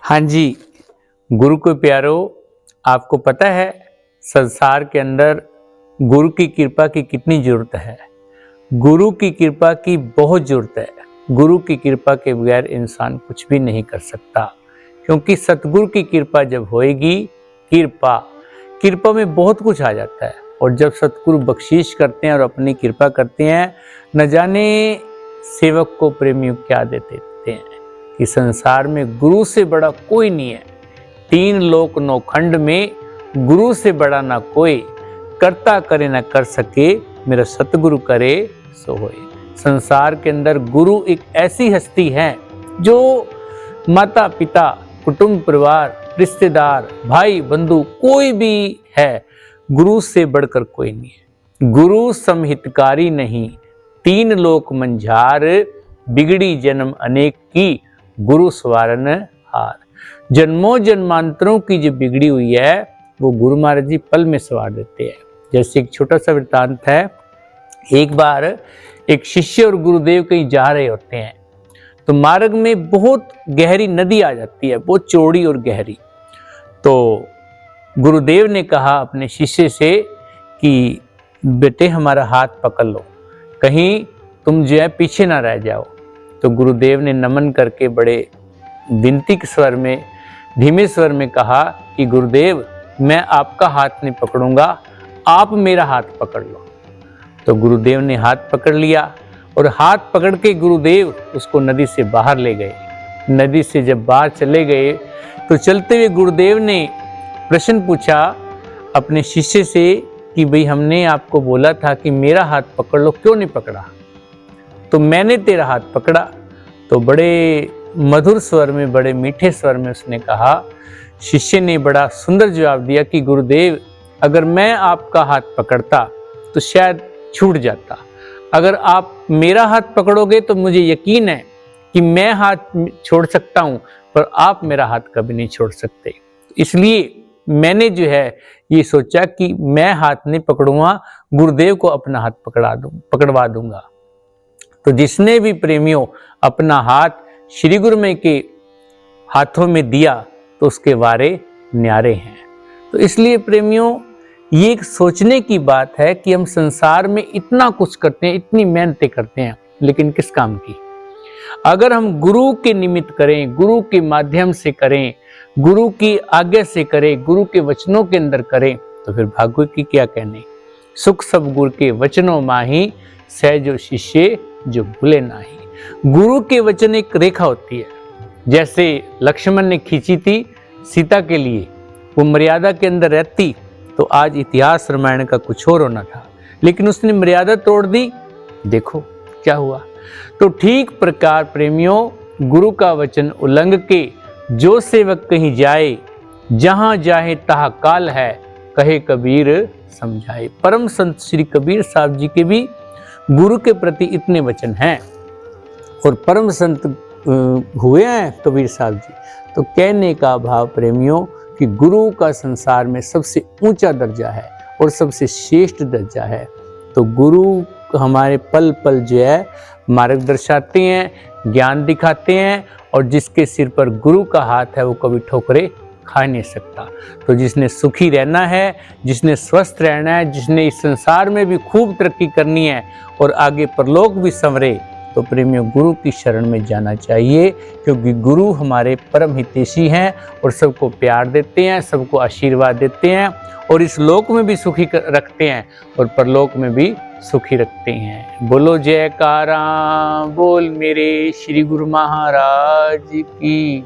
हाँ जी, गुरु के प्यारो, आपको पता है संसार के अंदर गुरु की कृपा की कितनी जरूरत है। गुरु की कृपा की बहुत जरूरत है। गुरु की कृपा के बगैर इंसान कुछ भी नहीं कर सकता, क्योंकि सतगुरु की कृपा जब होएगी, कृपा में बहुत कुछ आ जाता है। और जब सतगुरु बख्शीश करते हैं और अपनी कृपा करते हैं, न जाने सेवक को प्रेमियों क्या देते हैं कि संसार में गुरु से बड़ा कोई नहीं है। 3 लोक 9 खंड में गुरु से बड़ा ना कोई, करता करे ना कर सके, मेरा सतगुरु करे सो होए। संसार के अंदर गुरु एक ऐसी हस्ती है जो माता पिता, कुटुंब परिवार, रिश्तेदार, भाई बंधु कोई भी है, गुरु से बढ़कर कोई नहीं है। गुरु समहितकारी नहीं, 3 लोक मंझार, बिगड़ी जन्म अनेक की, गुरु सवारन हार। जन्मों जन्मांतरों की जो बिगड़ी हुई है वो गुरु महाराज जी पल में सवार देते हैं। जैसे एक छोटा सा वृत्तांत है। एक बार एक शिष्य और गुरुदेव कहीं जा रहे होते हैं, तो मार्ग में बहुत गहरी नदी आ जाती है, बहुत चौड़ी और गहरी। तो गुरुदेव ने कहा अपने शिष्य से कि बेटे हमारा हाथ पकड़ लो, कहीं तुम जो है पीछे ना रह जाओ। तो गुरुदेव ने नमन करके बड़े विनती के स्वर में, धीमे स्वर में कहा कि गुरुदेव मैं आपका हाथ नहीं पकड़ूंगा, आप मेरा हाथ पकड़ लो। तो गुरुदेव ने हाथ पकड़ लिया और हाथ पकड़ के गुरुदेव उसको नदी से बाहर ले गए। नदी से जब बाहर चले गए तो चलते हुए गुरुदेव ने प्रश्न पूछा अपने शिष्य से कि भाई हमने आपको बोला था कि मेरा हाथ पकड़ लो, क्यों नहीं पकड़ा? तो मैंने तेरा हाथ पकड़ा। तो बड़े मधुर स्वर में, बड़े मीठे स्वर में उसने कहा, शिष्य ने बड़ा सुंदर जवाब दिया कि गुरुदेव अगर मैं आपका हाथ पकड़ता तो शायद छूट जाता, अगर आप मेरा हाथ पकड़ोगे तो मुझे यकीन है कि मैं हाथ छोड़ सकता हूं, पर आप मेरा हाथ कभी नहीं छोड़ सकते। इसलिए मैंने जो है ये सोचा कि मैं हाथ नहीं पकड़ूंगा, गुरुदेव को अपना हाथ पकड़वा दूंगा। तो जिसने भी प्रेमियों अपना हाथ श्री गुरुमय के हाथों में दिया तो उसके वारे न्यारे हैं। तो इसलिए प्रेमियों ये एक सोचने की बात है कि हम संसार में इतना कुछ करते हैं, इतनी मेहनतें करते हैं, लेकिन किस काम की? अगर हम गुरु के निमित्त करें, गुरु के माध्यम से करें, गुरु की आज्ञा से करें, गुरु के वचनों के अंदर करें, तो फिर भाग्य की क्या कहने। सुख सब गुरु के वचनों माही, सहजो शिष्य जो भूले नाही। गुरु के वचन एक रेखा होती है, जैसे लक्ष्मण ने खींची थी सीता के लिए, वो मर्यादा के अंदर रहती तो आज इतिहास रामायण का कुछ और होना था, लेकिन उसने मर्यादा तोड़ दी, देखो क्या हुआ। तो ठीक प्रकार प्रेमियों गुरु का वचन उल्लंघ के जो सेवक कहीं जाए, जहां जाए तहा काल है, कहे कबीर समझाए। परम संत श्री कबीर साहब जी के भी गुरु के प्रति इतने वचन हैं, और परम संत हुए हैं कबीर साहब जी। तो कहने का भाव प्रेमियों कि गुरु का संसार में सबसे ऊंचा दर्जा है और सबसे श्रेष्ठ दर्जा है। तो गुरु हमारे पल पल जो है मार्ग दर्शाते हैं, ज्ञान दिखाते हैं, और जिसके सिर पर गुरु का हाथ है वो कभी ठोकरे खा नहीं सकता। तो जिसने सुखी रहना है, जिसने स्वस्थ रहना है, जिसने इस संसार में भी खूब तरक्की करनी है और आगे परलोक भी संवरे, तो प्रेमियों गुरु की शरण में जाना चाहिए, क्योंकि गुरु हमारे परम हितैषी हैं और सबको प्यार देते हैं, सबको आशीर्वाद देते हैं, और इस लोक में भी सुखी रखते हैं और परलोक में भी सुखी रखते हैं। बोलो जयकारा बोल मेरे श्री गुरु महाराज की।